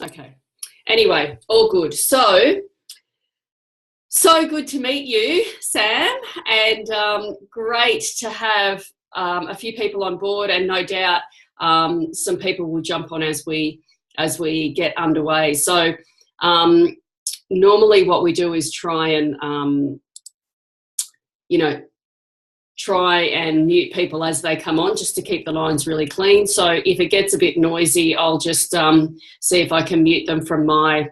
Okay. Anyway, all good. So good to meet you, Sam, and great to have a few people on board, and no doubt some people will jump on as we get underway. So normally what we do is try and mute people as they come on, just to keep the lines really clean. So if it gets a bit noisy, I'll just see if I can mute them from my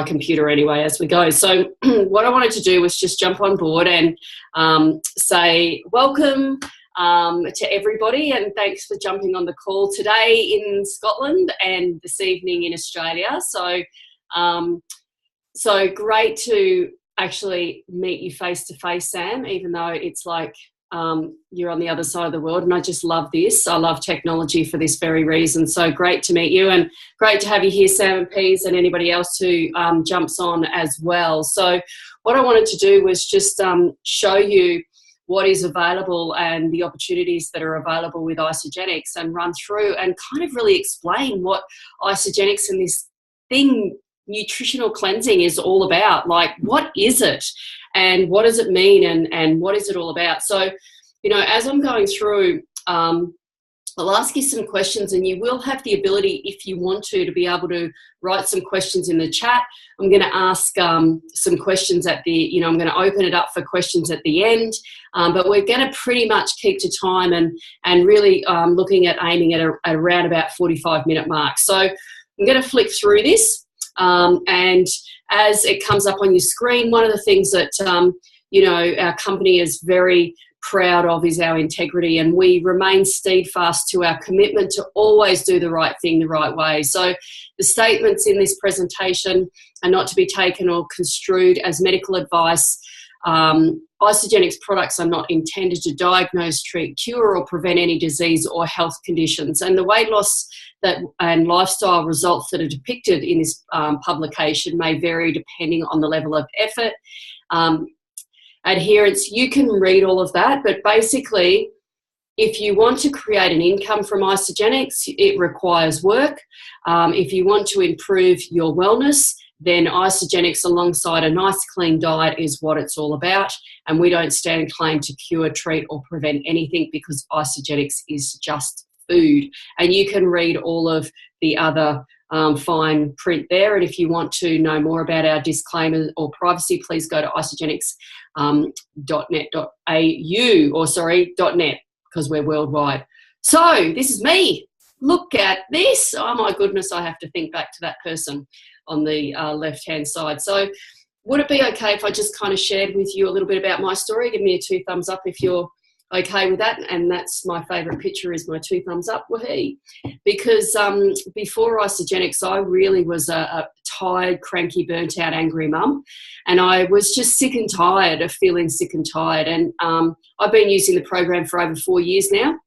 computer anyway as we go. So what I wanted to do was just jump on board and say welcome to everybody, and thanks for jumping on the call today in Scotland and this evening in Australia. So great to actually meet you face to face, Sam, even though it's like you're on the other side of the world, and I just love this. I love technology for this very reason. So great to meet you, and great to have you here, Sam and Peas, and anybody else who jumps on as well. So what I wanted to do was just show you what is available and the opportunities that are available with Isogenics, and run through and kind of really explain what Isogenics and this thing, nutritional cleansing, is all about. Like, what is it and what does it mean, and what is it all about? So, as I'm going through, I'll ask you some questions, and you will have the ability, if you want to be able to write some questions in the chat. I'm going to ask some questions at the, I'm going to open it up for questions at the end, but we're going to pretty much keep to time and really looking at aiming at around about 45-minute mark. So I'm going to flick through this. And as it comes up on your screen, one of the things that, our company is very proud of is our integrity, and we remain steadfast to our commitment to always do the right thing the right way. So the statements in this presentation are not to be taken or construed as medical advice. Isogenics products are not intended to diagnose, treat, cure, or prevent any disease or health conditions. And the weight loss and lifestyle results that are depicted in this publication may vary depending on the level of effort, adherence. You can read all of that, but basically, if you want to create an income from Isogenics, it requires work. If you want to improve your wellness, then Isogenics alongside a nice clean diet is what it's all about. And we don't stand claim to cure, treat, or prevent anything, because Isogenics is just food. And you can read all of the other fine print there. And if you want to know more about our disclaimer or privacy, please go to isogenics.net.au, because we're worldwide. So this is me. Look at this. Oh my goodness, I have to think back to that person on the left-hand side. So would it be okay if I just kind of shared with you a little bit about my story? Give me a 2 thumbs up if you're okay with that. And that's my favourite picture, is my 2 thumbs up. Wahee. Because before Isogenics, I really was a tired, cranky, burnt out, angry mum. And I was just sick and tired of feeling sick and tired. And I've been using the program for over 4 years now.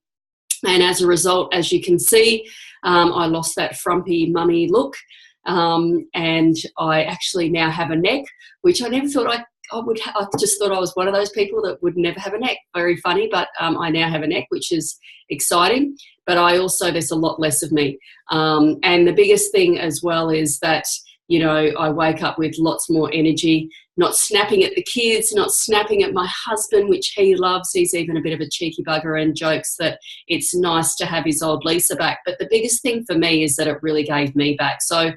And as a result, as you can see, I lost that frumpy mummy look. And I actually now have a neck, which I never thought I would. I just thought I was one of those people that would never have a neck. Very funny, but I now have a neck, which is exciting. But there's a lot less of me. And the biggest thing as well is that, I wake up with lots more energy, not snapping at the kids, not snapping at my husband, which he loves. He's even a bit of a cheeky bugger and jokes that it's nice to have his old Lisa back. But the biggest thing for me is that it really gave me back. So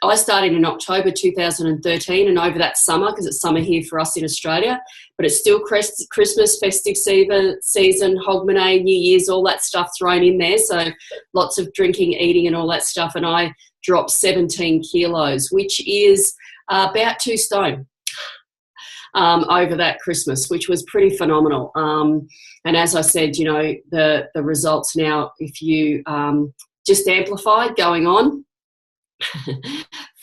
I started in October 2013, and over that summer, because it's summer here for us in Australia, but it's still Christmas, festive season, Hogmanay, New Year's, all that stuff thrown in there. So lots of drinking, eating and all that stuff. And I dropped 17 kilos, which is about 2 stone over that Christmas, which was pretty phenomenal. And as I said, the results now, if you just amplified going on,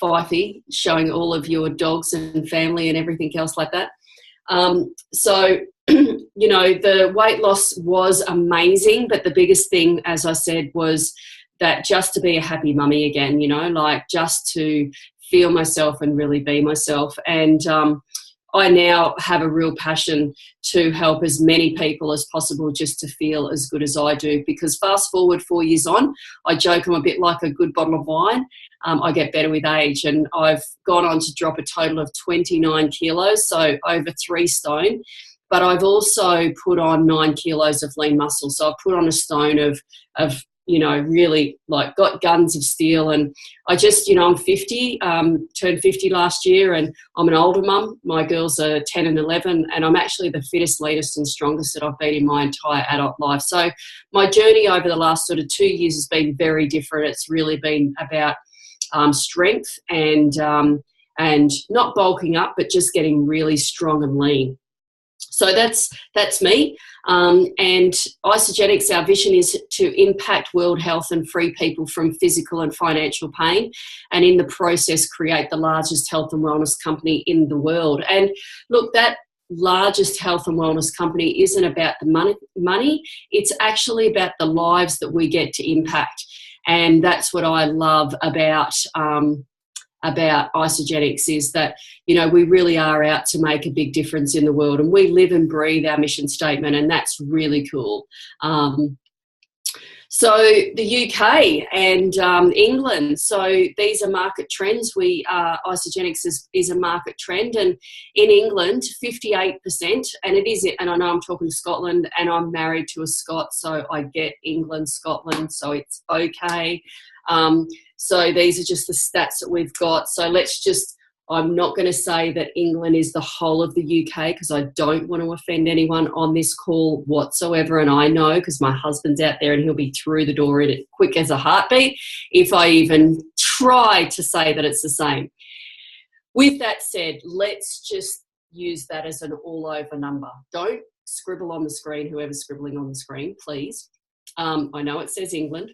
Fifey, showing all of your dogs and family and everything else like that. So, the weight loss was amazing, but the biggest thing, as I said, was that just to be a happy mummy again, just to feel myself and really be myself. And I now have a real passion to help as many people as possible just to feel as good as I do, because fast forward 4 years on, I joke I'm a bit like a good bottle of wine. I get better with age, and I've gone on to drop a total of 29 kilos, so over 3 stone. But I've also put on 9 kilos of lean muscle. So I've put on a stone of really like got guns of steel. And I just, I'm 50, turned 50 last year, and I'm an older mum. My girls are 10 and 11, and I'm actually the fittest, leanest and strongest that I've been in my entire adult life. So my journey over the last sort of 2 years has been very different. It's really been about strength and not bulking up, but just getting really strong and lean. So that's me. And Isogenics, our vision is to impact world health and free people from physical and financial pain, and in the process create the largest health and wellness company in the world. And look, that largest health and wellness company isn't about the money. It's actually about the lives that we get to impact. And that's what I love about Isogenics, is that, we really are out to make a big difference in the world, and we live and breathe our mission statement, and that's really cool. So the UK and England, so these are market trends. Isogenics is a market trend, and in England, 58%, and it is, and I know I'm talking Scotland, and I'm married to a Scot, so I get England, Scotland, so it's okay. So these are just the stats that we've got. So I'm not going to say that England is the whole of the UK, because I don't want to offend anyone on this call whatsoever. And I know, because my husband's out there and he'll be through the door in it quick as a heartbeat if I even try to say that it's the same. With that said, let's just use that as an all over number. Don't scribble on the screen, whoever's scribbling on the screen, please. I know it says England.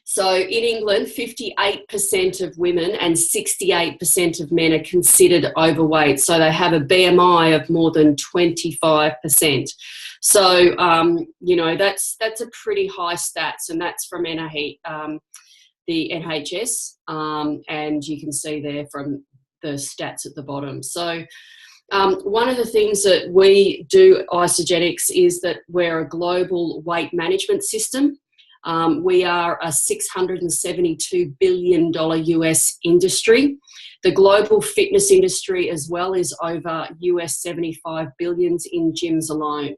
So in England, 58% of women and 68% of men are considered overweight. So they have a BMI of more than 25%. So, that's a pretty high stats, and that's from the NHS. And you can see there from the stats at the bottom. So one of the things that we do, Isogenics, is that we're a global weight management system. We are a $672 billion US industry. The global fitness industry as well is over US $75 billion in gyms alone.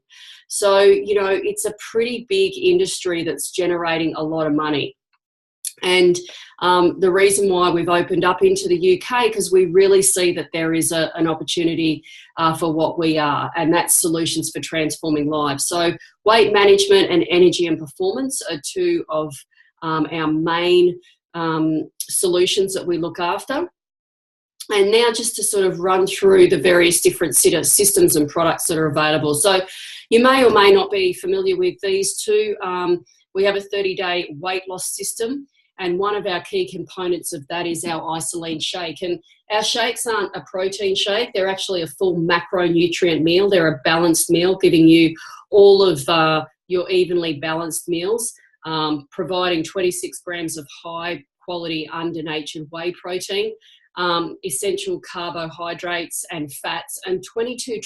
So, it's a pretty big industry that's generating a lot of money. And the reason why we've opened up into the UK, because we really see that there is an opportunity for what we are, and that's solutions for transforming lives. So weight management and energy and performance are two of our main solutions that we look after. And now just to sort of run through the various different systems and products that are available. So you may or may not be familiar with these two. We have a 30-day weight loss system, and one of our key components of that is our Isoline shake. And our shakes aren't a protein shake. They're actually a full macronutrient meal. They're a balanced meal, giving you all of your evenly balanced meals, providing 26 grams of high-quality, under-natured whey protein, essential carbohydrates and fats, and 22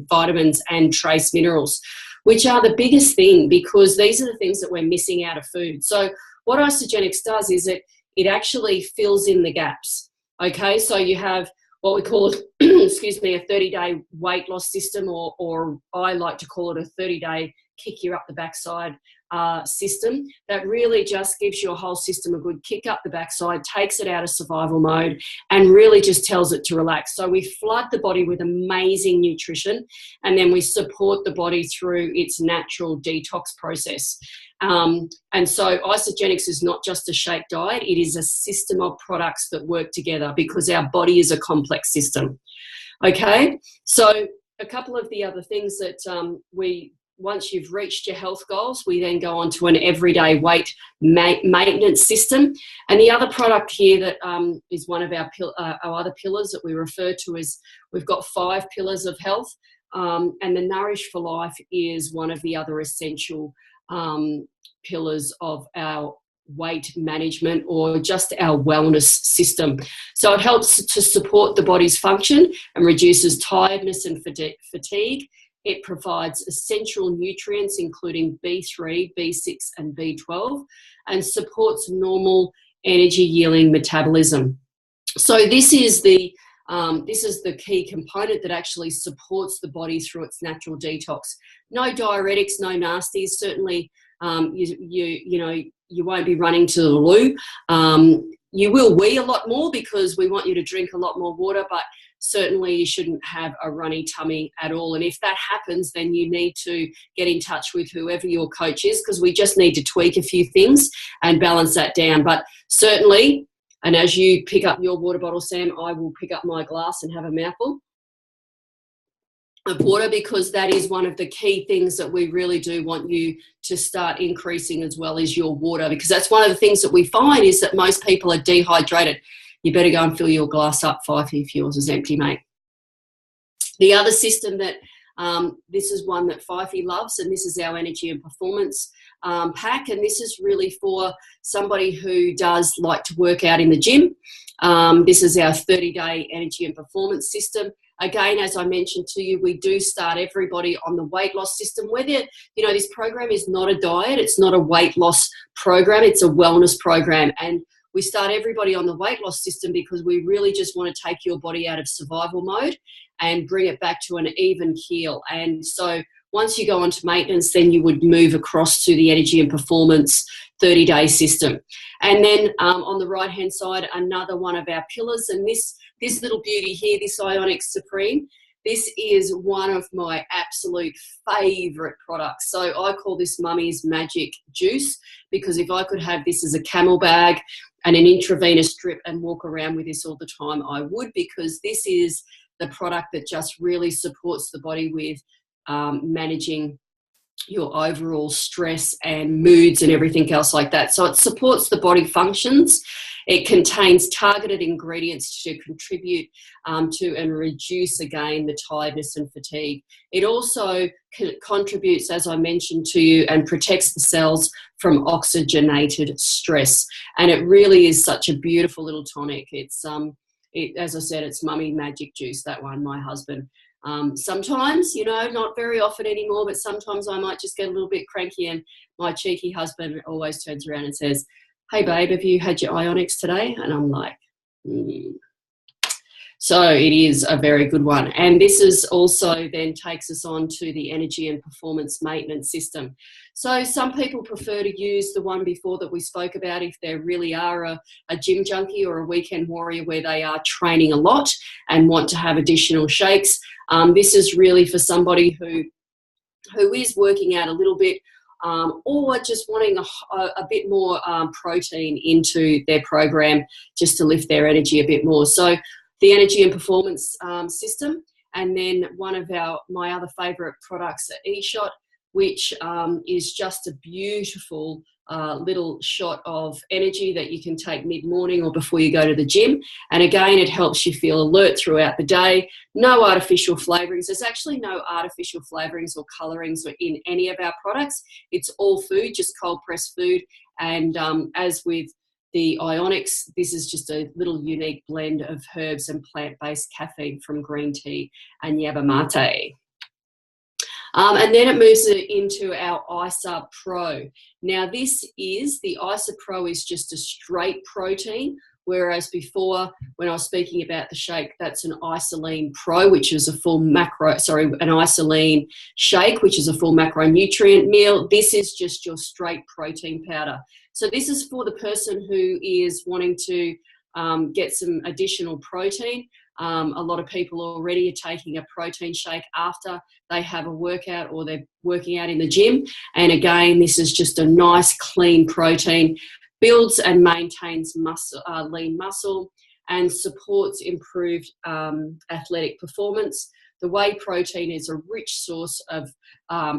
vitamins and trace minerals, which are the biggest thing, because these are the things that we're missing out of food. So what Isogenics does is it actually fills in the gaps. Okay, so you have what we call excuse me, a 30-day weight loss system, or I like to call it a 30-day kick you up the backside system that really just gives your whole system a good kick up the backside, takes it out of survival mode, and really just tells it to relax. So we flood the body with amazing nutrition, and then we support the body through its natural detox process. And so Isogenics is not just a shake diet, it is a system of products that work together, because our body is a complex system. Okay, so a couple of the other things that once you've reached your health goals, we then go on to an everyday weight maintenance system. And the other product here that is one of our other pillars that we refer to is, we've got 5 pillars of health, and the Nourish for Life is one of the other essential pillars of our weight management or just our wellness system. So it helps to support the body's function and reduces tiredness and fatigue. It provides essential nutrients including B3, B6 and B12 and supports normal energy yielding metabolism. So this is the key component that actually supports the body through its natural detox. No diuretics, no nasties. Certainly, you won't be running to the loo. You will wee a lot more because we want you to drink a lot more water, but certainly you shouldn't have a runny tummy at all. And if that happens, then you need to get in touch with whoever your coach is, because we just need to tweak a few things and balance that down. But certainly, and as you pick up your water bottle, Sam, I will pick up my glass and have a mouthful of water, because that is one of the key things that we really do want you to start increasing, as well as your water, because that's one of the things that we find is that most people are dehydrated. You better go and fill your glass up, Fifey, if yours is empty, mate. The other system that, this is one that Fifey loves, and this is our energy and performance pack, and this is really for somebody who does like to work out in the gym. This is our 30-day energy and performance system. Again, as I mentioned to you, we do start everybody on the weight loss system. Whether, this program is not a diet, it's not a weight loss program, it's a wellness program. And we start everybody on the weight loss system because we really just want to take your body out of survival mode and bring it back to an even keel. And so once you go on to maintenance, then you would move across to the energy and performance 30-day system. And then on the right-hand side, another one of our pillars, and this little beauty here, this Ionic Supreme, this is one of my absolute favourite products. So I call this Mummy's Magic Juice, because if I could have this as a camel bag and an intravenous drip and walk around with this all the time, I would, because this is the product that just really supports the body with managing your overall stress and moods and everything else like that. So it supports the body functions. It contains targeted ingredients to contribute to and reduce, again, the tiredness and fatigue. It also contributes, as I mentioned to you, and protects the cells from oxygenated stress. And it really is such a beautiful little tonic. It's as I said, it's Mummy Magic Juice, that one, my husband. Sometimes, not very often anymore, but sometimes I might just get a little bit cranky, and my cheeky husband always turns around and says, "Hey babe, have you had your Ionics today?" And I'm like, So it is a very good one. And this is also then takes us on to the energy and performance maintenance system. So some people prefer to use the one before that we spoke about if they really are a gym junkie or a weekend warrior where they are training a lot and want to have additional shakes. This is really for somebody who is working out a little bit, or just wanting a bit more protein into their program just to lift their energy a bit more. So the energy and performance system, and then one of my other favourite products, eShot, which is just a beautiful little shot of energy that you can take mid-morning or before you go to the gym. And again, it helps you feel alert throughout the day. No artificial flavourings. There's actually no artificial flavourings or colourings in any of our products. It's all food, just cold pressed food. And as with the Ionics, this is just a little unique blend of herbs and plant-based caffeine from green tea and yerba mate. And then it moves into our ISA Pro. Now the ISA Pro is just a straight protein, whereas before when I was speaking about the shake, that's an Isoline Pro, which is an Isoline shake, which is a full macronutrient meal. This is just your straight protein powder. So this is for the person who is wanting to get some additional protein. A lot of people already are taking a protein shake after they have a workout or they're working out in the gym. And again, this is just a nice, clean protein, builds and maintains lean muscle and supports improved athletic performance. The whey protein is a rich source of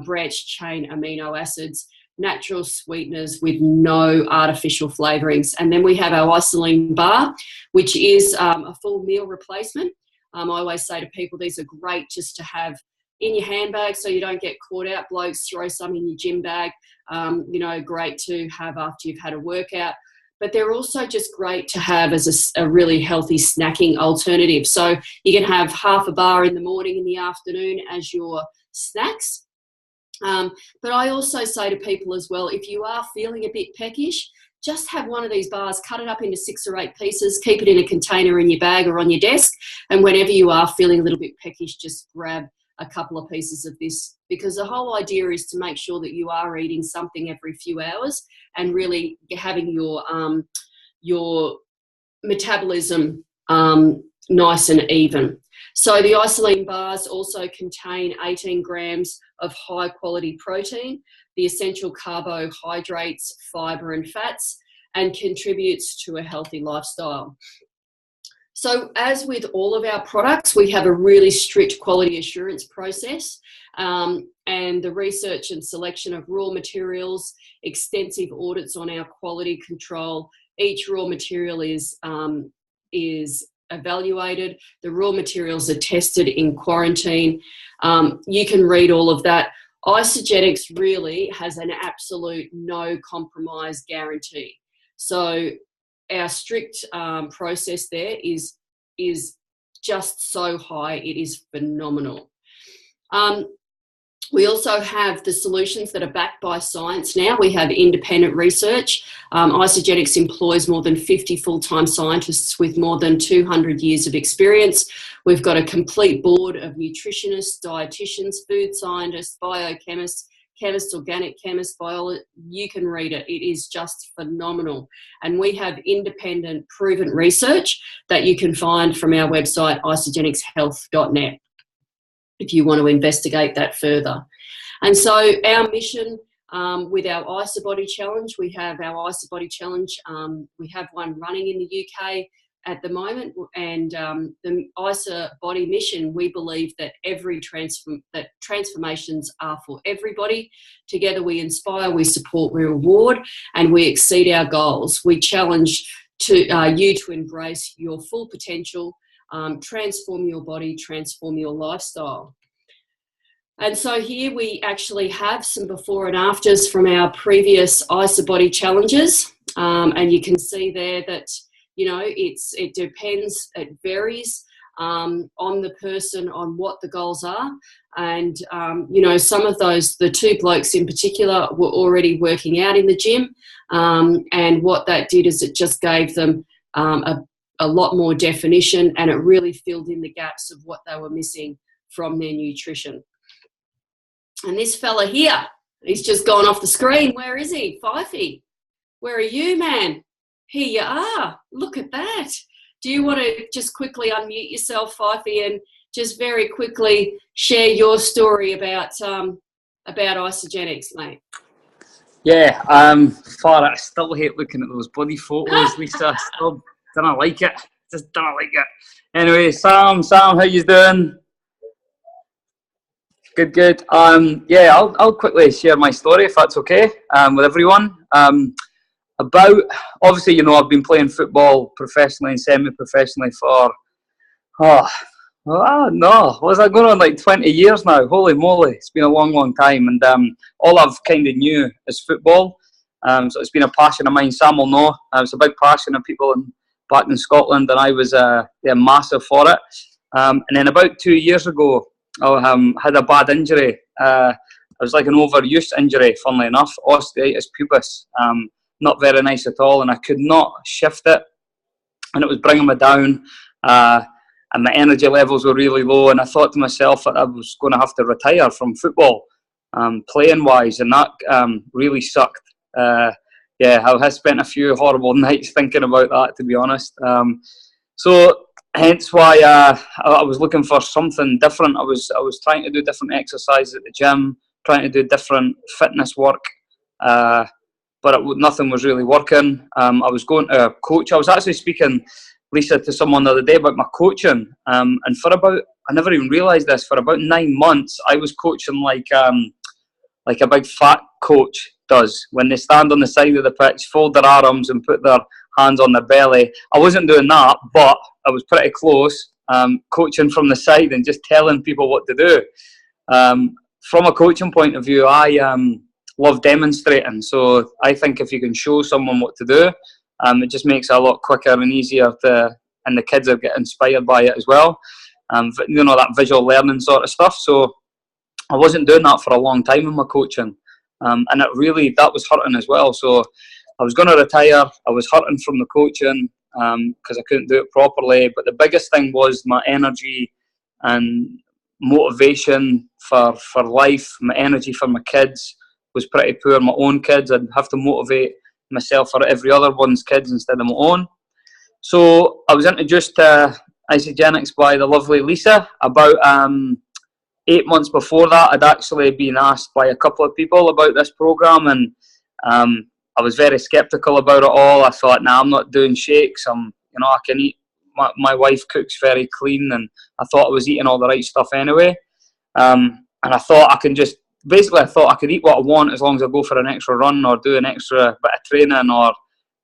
branched chain amino acids, natural sweeteners with no artificial flavourings. And then we have our Isoline bar, which is a full meal replacement. I always say to people, these are great just to have in your handbag so you don't get caught out. Blokes, throw some in your gym bag. Great to have after you've had a workout. But they're also just great to have as a really healthy snacking alternative. So you can have half a bar in the morning, in the afternoon as your snacks. But I also say to people as well, if you are feeling a bit peckish, just have one of these bars, cut it up into 6 or 8 pieces, keep it in a container in your bag or on your desk, and whenever you are feeling a little bit peckish, just grab a couple of pieces of this, because the whole idea is to make sure that you are eating something every few hours and really having your metabolism nice and even. So the isoline bars also contain 18 grams of high quality protein, the essential carbohydrates, fibre and fats, and contributes to a healthy lifestyle. So as with all of our products, we have a really strict quality assurance process, and the research and selection of raw materials, extensive audits on our quality control. Each raw material is evaluated. The raw materials are tested in quarantine. You can read all of that. Isogenics really has an absolute no compromise guarantee. So our strict process there is just so high. It is phenomenal. We also have the solutions that are backed by science now. We have independent research. Isogenics employs more than 50 full-time scientists with more than 200 years of experience. We've got a complete board of nutritionists, dietitians, food scientists, biochemists, chemists, organic chemists, biologists. You can read it. It is just phenomenal. And we have independent proven research that you can find from our website, isogenicshealth.net, if you want to investigate that further. And so our mission with our IsoBody Challenge, we have our IsoBody Challenge. We have one running in the UK at the moment, and the IsoBody mission, we believe that transformations are for everybody. Together we inspire, we support, we reward, and we exceed our goals. We challenge you to embrace your full potential, transform your body, transform your lifestyle. And so here we actually have some before and afters from our previous IsoBody challenges, and you can see there that it depends, it varies on the person, on what the goals are. And, some of those, the 2 blokes in particular, were already working out in the gym. And what that did is it just gave them a lot more definition, and it really filled in the gaps of what they were missing from their nutrition. And this fella here, he's just gone off the screen. Where is he? Fifey, where are you, man? Here you are. Look at that. Do you want to just quickly unmute yourself, Fifey, and just very quickly share your story about Isogenics, mate? Yeah, I still hate looking at those bloody photos, Lisa. I still don't like it. Just don't like it. Anyway, Sam, how you doing? Good. I'll quickly share my story if that's okay with everyone. About, obviously, I've been playing football professionally and semi-professionally for, was that going on like 20 years now? Holy moly, it's been a long time. And all I've kind of knew is football. So it's been a passion of mine. Sam will know. It's a big passion of people back in Scotland, and I was massive for it. And then about 2 years ago, I had a bad injury. It was like an overuse injury, funnily enough, osteitis pubis. Not very nice at all, and I could not shift it, and it was bringing me down, and my energy levels were really low, and I thought to myself that I was going to have to retire from football, playing wise, and that really sucked. I have spent a few horrible nights thinking about that, to be honest. So hence why I was looking for something different. I was trying to do different exercises at the gym, trying to do different fitness work, but nothing was really working. I was going to a coach. I was actually speaking, Lisa, to someone the other day about my coaching, and I never even realised this, for about 9 months I was coaching like a big fat coach does when they stand on the side of the pitch, fold their arms and put their hands on their belly. I wasn't doing that, but I was pretty close, coaching from the side and just telling people what to do. From a coaching point of view, I love demonstrating. So I think if you can show someone what to do, it just makes it a lot quicker and easier and the kids will get inspired by it as well. You know, that visual learning sort of stuff. So I wasn't doing that for a long time in my coaching, and that was hurting as well. So I was going to retire. I was hurting from the coaching because I couldn't do it properly. But the biggest thing was my energy and motivation for life. My energy for my kids was pretty poor. My own kids, I'd have to motivate myself for every other one's kids instead of my own. So I was introduced to Isogenics by the lovely Lisa. About 8 months before that, I'd actually been asked by a couple of people about this program, and I was very skeptical about it all. I thought, nah, I'm not doing shakes. I can eat. My wife cooks very clean, and I thought I was eating all the right stuff anyway. And I thought I thought I could eat what I want as long as I go for an extra run or do an extra bit of training or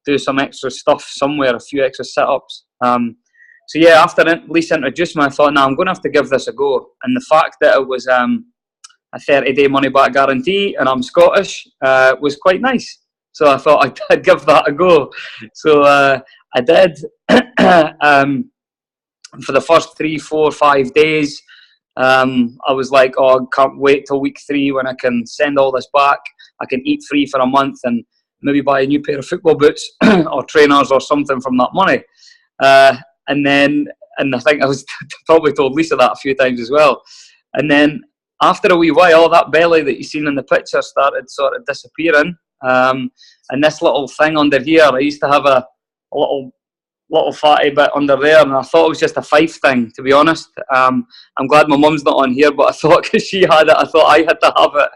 do some extra stuff somewhere, a few extra sit-ups. So yeah, after Lisa introduced me, I thought, I'm going to have to give this a go. And the fact that it was a 30-day money-back guarantee and I'm Scottish was quite nice. So I thought I'd give that a go. So I did. For the first 3, 4, 5 days, I was like, I can't wait till week 3 when I can send all this back. I can eat free for a month and maybe buy a new pair of football boots or trainers or something from that money. And I think I was probably told Lisa that a few times as well. And then after a wee while, that belly that you seen in the picture started sort of disappearing. And this little thing under here, I used to have a little fatty bit under there, and I thought it was just a Fife thing, to be honest. I'm glad my mum's not on here, but I thought because she had it, I thought I had to have it.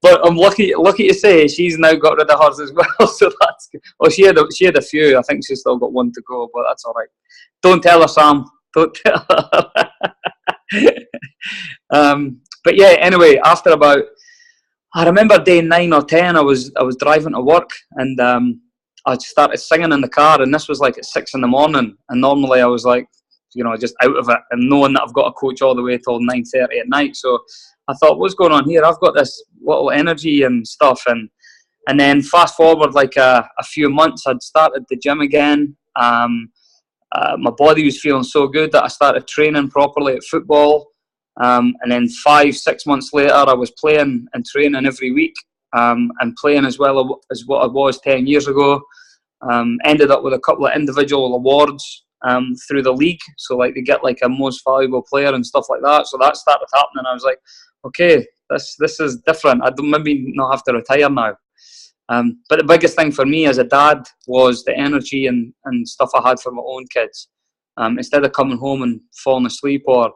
But I'm lucky to say she's now got rid of hers as well. So that's good. Well, she had a few. I think she's still got one to go, but that's all right. Don't tell her, Sam. Don't tell her. But yeah, anyway, after I remember day 9 or 10, I was driving to work, and I started singing in the car, and this was like at 6 in the morning, and normally I was like, just out of it, and knowing that I've got a coach all the way till 9:30 at night. So I thought, what's going on here? I've got this little energy and stuff, and then fast forward like a few months, I'd started the gym again. My body was feeling so good that I started training properly at football. And then 5, 6 months later, I was playing and training every week, and playing as well as what I was 10 years ago. Ended up with a couple of individual awards through the league. So like they get like a most valuable player and stuff like that. So that started happening. I was like, okay, this is different. I don't maybe not have to retire now. But the biggest thing for me as a dad was the energy and stuff I had for my own kids. Instead of coming home and falling asleep or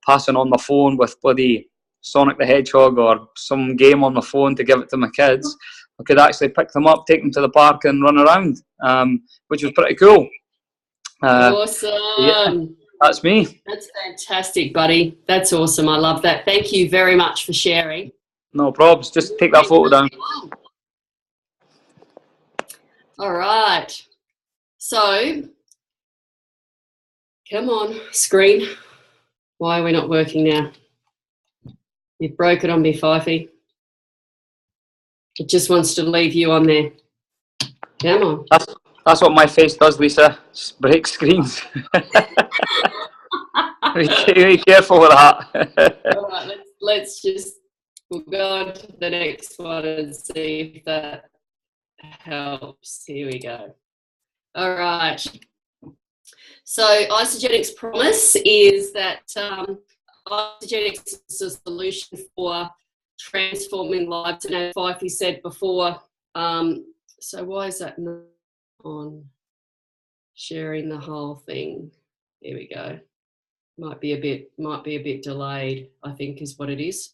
passing on my phone with bloody Sonic the Hedgehog or some game on my phone to give it to my kids, I could actually pick them up, take them to the park and run around, which was pretty cool. Awesome. Yeah, that's me. That's fantastic, buddy. That's awesome. I love that. Thank you very much for sharing. No probs. Just take that photo down. All right. So, come on, screen. Why are we not working now? You've broken on me, Fifey. It just wants to leave you on there. Come on. That's what my face does, Lisa. Just break screens. Be careful with that. All right, we'll go on to the next one and see if that helps. Here we go. All right. So Isogenics' promise is that Isogenics is a solution for transforming lives. And as Fifey said before, so why is that not on sharing the whole thing? Here we go. Might be a bit delayed, I think is what it is.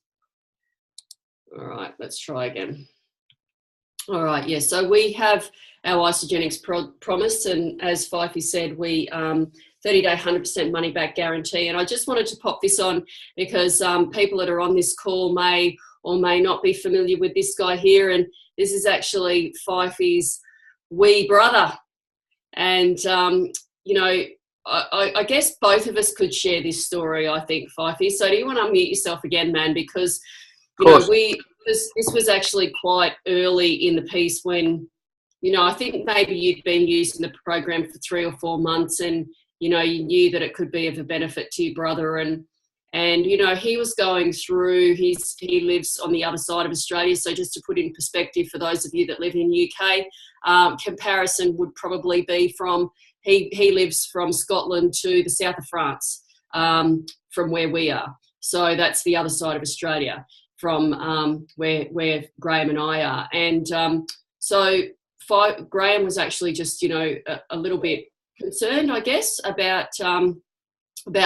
All right, let's try again. All right, yeah, so we have our Isogenics promise, and as Fifey said, we 30-day 100% money back guarantee. And I just wanted to pop this on because people that are on this call may or may not be familiar with this guy here, and this is actually Fifey's wee brother. And I guess both of us could share this story, I think, Fifey. So do you want to unmute yourself again, man? Because, Of course. this was actually quite early in the piece when, I think maybe you'd been using the program for 3 or 4 months, and, you knew that it could be of a benefit to your brother. And he was going through, he lives on the other side of Australia. So just to put in perspective for those of you that live in UK, comparison would probably be from, he lives from Scotland to the south of France, from where we are. So that's the other side of Australia from where Graham and I are. And so Graham was actually just, a little bit concerned, I guess, about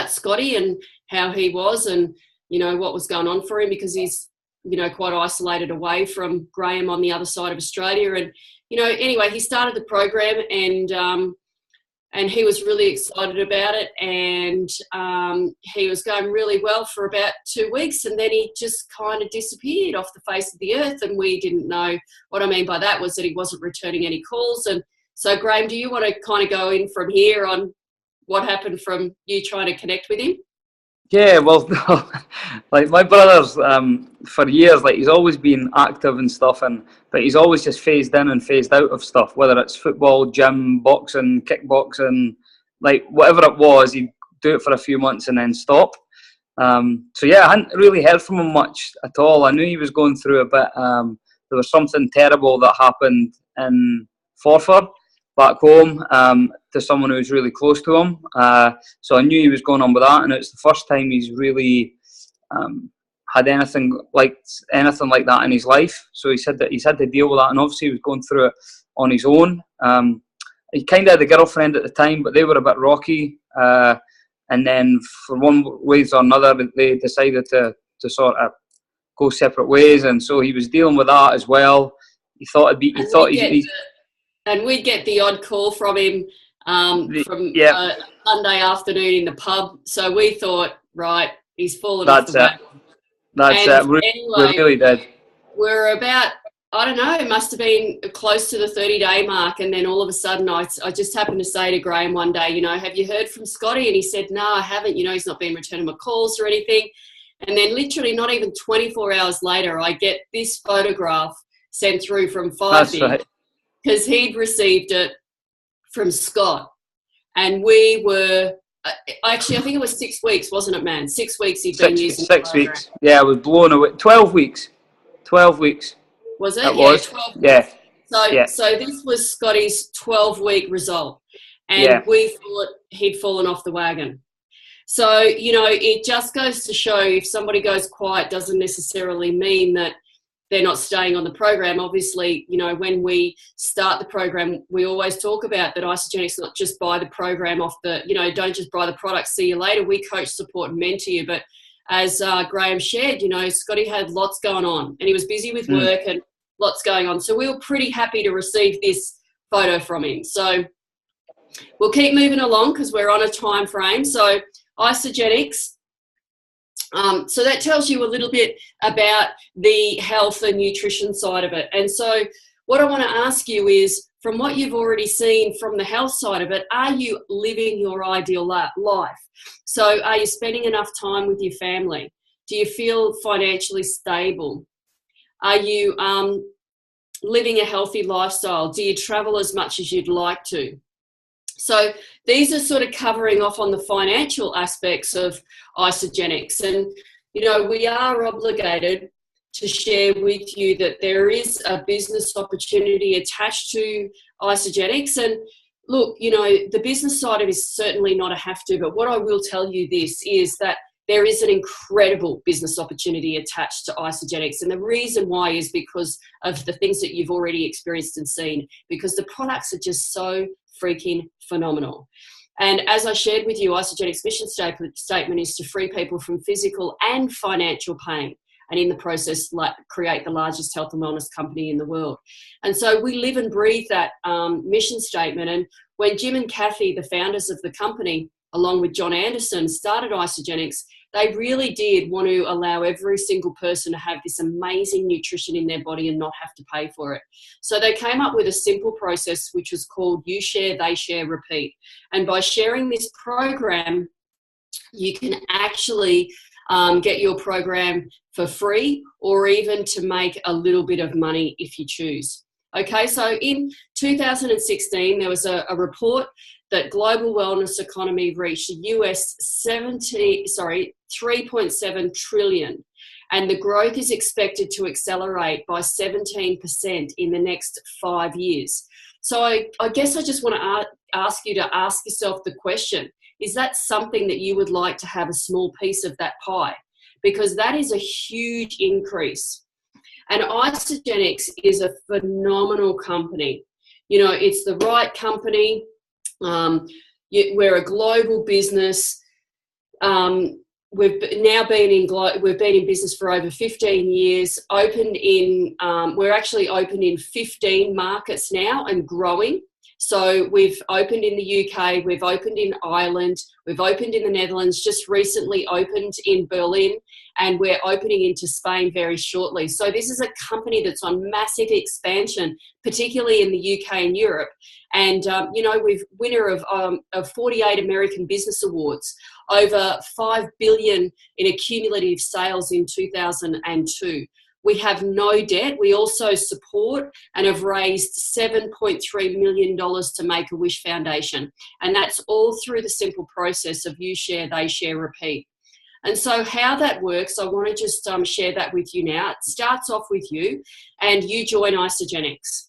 Scotty and how he was, and what was going on for him, because he's quite isolated away from Graham on the other side of Australia. And anyway, he started the program, and he was really excited about it, and he was going really well for about 2 weeks, and then he just kind of disappeared off the face of the earth, and we didn't know. What I mean by that was that he wasn't returning any calls. And so, Graham, do you want to kind of go in from here on what happened from you trying to connect with him? Yeah, well, like my brother's for years, like he's always been active and stuff, but he's always just phased in and phased out of stuff, whether it's football, gym, boxing, kickboxing, like whatever it was, he'd do it for a few months and then stop. So yeah, I hadn't really heard from him much at all. I knew he was going through a bit. There was something terrible that happened in Forfar, back home, to someone who was really close to him. So I knew he was going on with that, and it's the first time he's really had anything like that in his life. So he said that he's had to deal with that, and obviously he was going through it on his own. He kind of had a girlfriend at the time, but they were a bit rocky. And then for one way or another, they decided to sort of go separate ways, and so he was dealing with that as well. And we'd get the odd call from him Sunday afternoon in the pub. So we thought, right, he's fallen off the wagon. That's it. We really did. We're about, I don't know, it must have been close to the 30-day mark. And then all of a sudden, I just happened to say to Graham one day, have you heard from Scotty? And he said, no, I haven't. He's not been returning my calls or anything. And then literally not even 24 hours later, I get this photograph sent through from Fifey. That's right. Because he'd received it from Scott. And we were, actually, I think it was 6 weeks, wasn't it, man? 6 weeks he'd been using 6 weeks. Yeah, I was blown away. 12 weeks. 12 weeks. Was it? It was. 12 weeks. Yeah. So this was Scotty's 12-week result. And we thought he'd fallen off the wagon. So, it just goes to show, if somebody goes quiet doesn't necessarily mean that they're not staying on the program. Obviously, when we start the program, we always talk about that Isagenix, not just buy the program off the, don't just buy the product, see you later. We coach, support, and mentor you. But as Graham shared, Scotty had lots going on, and he was busy with work and lots going on. So we were pretty happy to receive this photo from him. So we'll keep moving along because we're on a time frame. So Isagenix. So that tells you a little bit about the health and nutrition side of it. And so what I want to ask you is, from what you've already seen from the health side of it, are you living your ideal life? So are you spending enough time with your family? Do you feel financially stable? Are you living a healthy lifestyle? Do you travel as much as you'd like to? So these are sort of covering off on the financial aspects of Isagenix. And, we are obligated to share with you that there is a business opportunity attached to Isagenix. And look, the business side of it is certainly not a have to, but what I will tell you this is that there is an incredible business opportunity attached to Isagenix. And the reason why is because of the things that you've already experienced and seen, because the products are just so freaking phenomenal. And as I shared with you, Isagenix mission statement is to free people from physical and financial pain, and in the process, create the largest health and wellness company in the world. And so we live and breathe that mission statement. And when Jim and Kathy, the founders of the company, along with John Anderson, started Isagenix, they really did want to allow every single person to have this amazing nutrition in their body and not have to pay for it. So they came up with a simple process which was called You Share, They Share, Repeat. And by sharing this program, you can actually get your program for free, or even to make a little bit of money if you choose. Okay, so in 2016, there was a report that global wellness economy reached US 3.7 trillion, and the growth is expected to accelerate by 17% in the next 5 years. So I guess I just want to ask you to ask yourself the question, is that something that you would like to have a small piece of that pie? Because that is a huge increase. And Isogenics is a phenomenal company. You know, it's the right company. We're a global business. We've been in business for over 15 years. We're actually opened in 15 markets now and growing. So we've opened in the UK, we've opened in Ireland, we've opened in the Netherlands, just recently opened in Berlin, and we're opening into Spain very shortly. So this is a company that's on massive expansion, particularly in the UK and Europe. And, we're winner of 48 American Business Awards, over $5 billion in accumulative sales in 2002. We have no debt. We also support and have raised $7.3 million to Make-A-Wish Foundation. And that's all through the simple process of You Share, They Share, Repeat. And so how that works, I want to just share that with you now. It starts off with you, and you join Isogenics.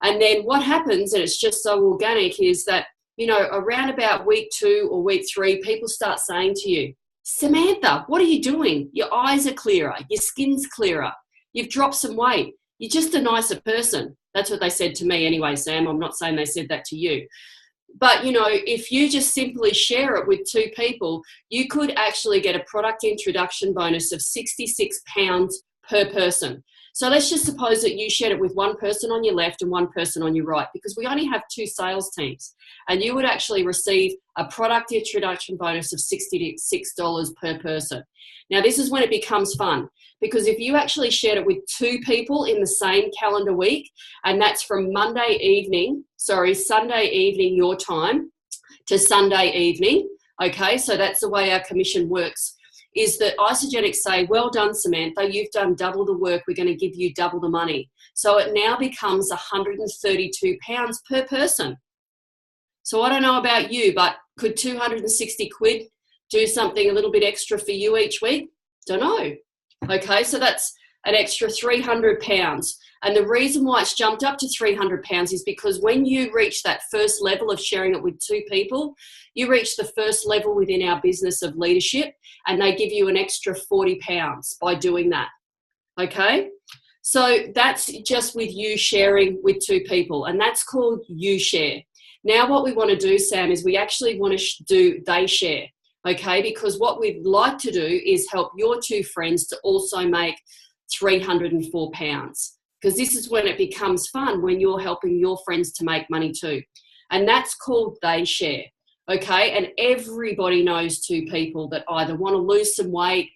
And then what happens, and it's just so organic, is that, around about week 2 or week 3, people start saying to you, Samantha, what are you doing? Your eyes are clearer. Your skin's clearer. You've dropped some weight. You're just a nicer person. That's what they said to me anyway, Sam. I'm not saying they said that to you. But, if you just simply share it with 2 people, you could actually get a product introduction bonus of £66 per person. So let's just suppose that you shared it with 1 person on your left and 1 person on your right, because we only have 2 sales teams, and you would actually receive a product introduction bonus of $66 per person. Now, this is when it becomes fun, because if you actually shared it with 2 people in the same calendar week, and that's from Sunday evening your time to Sunday evening, okay, so that's the way our commission works, is that Isogenics say, well done, Samantha, you've done double the work, we're going to give you double the money. So it now becomes £132 per person. So I don't know about you, but could 260 quid do something a little bit extra for you each week? Don't know. Okay, so that's an extra £300. And the reason why it's jumped up to £300 is because when you reach that first level of sharing it with 2 people, you reach the first level within our business of leadership, and they give you an extra £40 by doing that. Okay, so that's just with you sharing with 2 people, and that's called You Share. Now what we want to do, Sam, is we actually want to do They Share. Okay, because what we'd like to do is help your 2 friends to also make £304, because this is when it becomes fun, when you're helping your friends to make money too. And that's called They Share. Okay, and everybody knows 2 people that either want to lose some weight,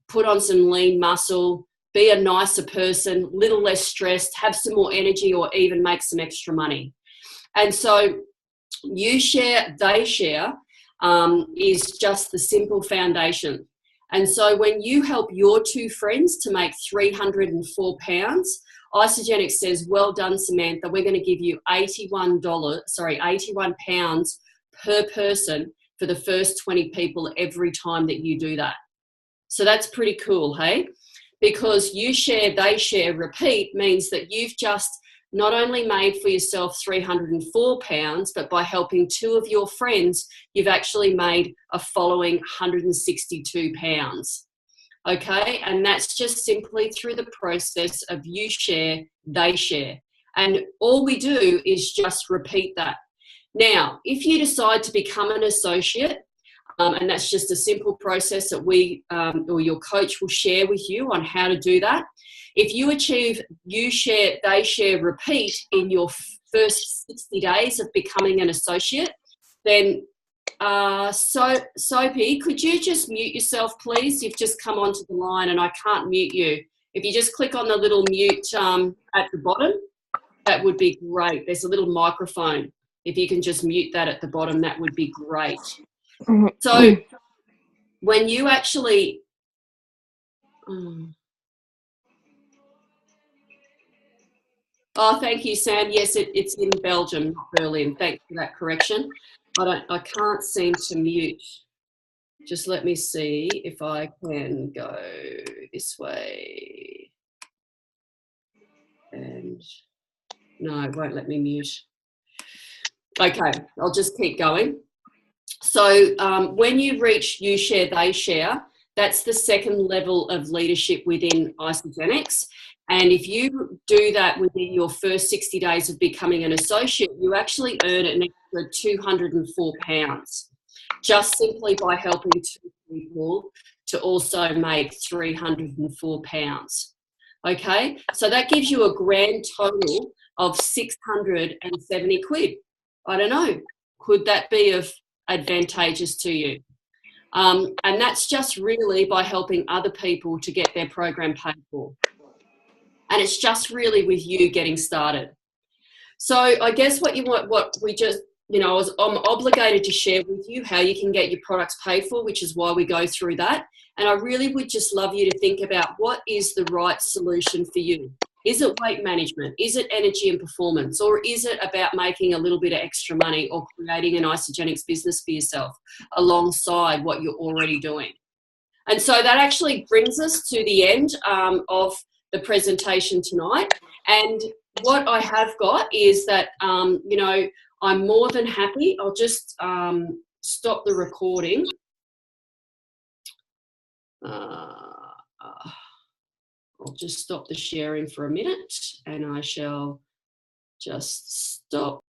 put on some lean muscle, be a nicer person, little less stressed, have some more energy, or even make some extra money. And so You Share, They Share is just the simple foundation. And so when you help your 2 friends to make £304, Isogenics says, well done, Samantha, we're going to give you £81 per person for the first 20 people every time that you do that. So that's pretty cool, hey? Because You Share, They Share, Repeat means that you've just not only made for yourself £304, but by helping 2 of your friends, you've actually made a following £162. Okay, and that's just simply through the process of You Share, They Share. And all we do is just repeat that. Now, if you decide to become an associate, and that's just a simple process that we or your coach will share with you on how to do that. If you achieve You Share, They Share, Repeat in your first 60 days of becoming an associate, then Soapy, could you just mute yourself, please? You've just come onto the line and I can't mute you. If you just click on the little mute at the bottom, that would be great. There's a little microphone. If you can just mute that at the bottom, that would be great. So when you actually... Oh, thank you, Sam. Yes, it's in Belgium, not Berlin. Thanks for that correction. I can't seem to mute. Just let me see if I can go this way. And no, it won't let me mute. Okay, I'll just keep going. So when you reach you share, they share, that's the second level of leadership within Isogenics. And if you do that within your first 60 days of becoming an associate, you actually earn an extra 204 pounds, just simply by helping two people to also make 304 pounds. Okay, so that gives you a grand total of 670 quid. I don't know, could that be of advantageous to you? And that's just really by helping other people to get their program paid for. And it's just really with you getting started. So I guess what we just, I'm obligated to share with you how you can get your products paid for, which is why we go through that. And I really would just love you to think about what is the right solution for you. Is it weight management? Is it energy and performance? Or is it about making a little bit of extra money or creating an Isogenics business for yourself alongside what you're already doing? And so that actually brings us to the end of the presentation tonight. And what I have got is that, I'm more than happy. I'll just stop the recording. I'll just stop the sharing for a minute and I shall just stop.